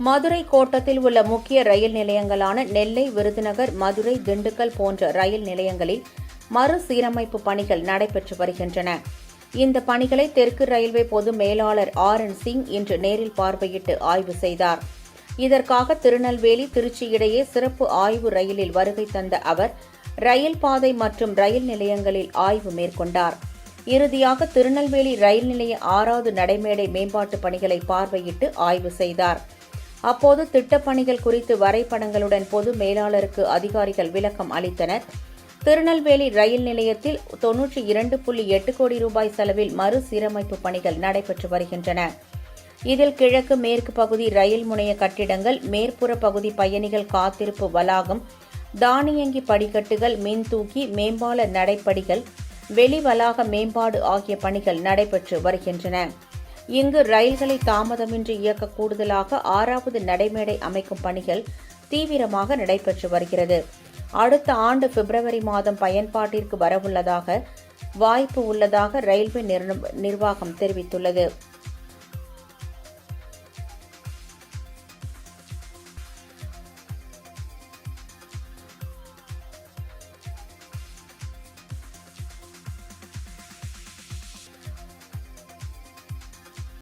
மதுரை கோட்டத்தில் உள்ள முக்கிய ரயில் நிலையங்களான நெல்லை, விருதுநகர், மதுரை, திண்டுக்கல் போன்ற ரயில் நிலையங்களில் மறுசீரமைப்பு பணிகள் நடைபெற்று வருகின்றன. இந்த பணிகளை தெற்கு ரயில்வே பொது மேலாளர் RN சிங் இன்று நேரில் பார்வையிட்டு ஆய்வு செய்தார். இதற்காக திருநெல்வேலி, திருச்சி இடையே சிறப்பு ஆய்வு ரயிலில் வருகை தந்த அவர் ரயில் பாதை மற்றும் ரயில் நிலையங்களில் ஆய்வு மேற்கொண்டார். இறுதியாக திருநெல்வேலி ரயில் நிலைய 6வது நடைமேடை மேம்பாட்டு பணிகளை பார்வையிட்டு ஆய்வு செய்தார். அப்போது திட்டப்பணிகள் குறித்து வரைபடங்களுடன் பொது மேலாளருக்கு அதிகாரிகள் விளக்கம் அளித்தனர். திருநெல்வேலி ரயில் நிலையத்தில் 92.8 கோடி ரூபாய் செலவில் மறுசீரமைப்பு பணிகள் நடைபெற்று வருகின்றன. இதில் கிழக்கு மேற்கு பகுதி ரயில் முனைய கட்டிடங்கள், மேற்புற பகுதி பயணிகள் காத்திருப்பு வளாகம், தானியங்கி படிக்கட்டுகள், மின்தூக்கி, மேம்பால நடைப்படிகள், வெளி வளாக மேம்பாடு ஆகிய பணிகள் நடைபெற்று வருகின்றன. இங்கு ரயில்களை தாமதமின்றி இயக்க கூடுதலாக 6வது நடைமேடை அமைக்கும் பணிகள் தீவிரமாக நடைபெற்று வருகிறது. அடுத்த ஆண்டு பிப்ரவரி மாதம் பயன்பாட்டிற்கு வரவுள்ளதாக வாய்ப்பு உள்ளதாக ரயில்வே நிர்வாகம் தெரிவித்துள்ளது.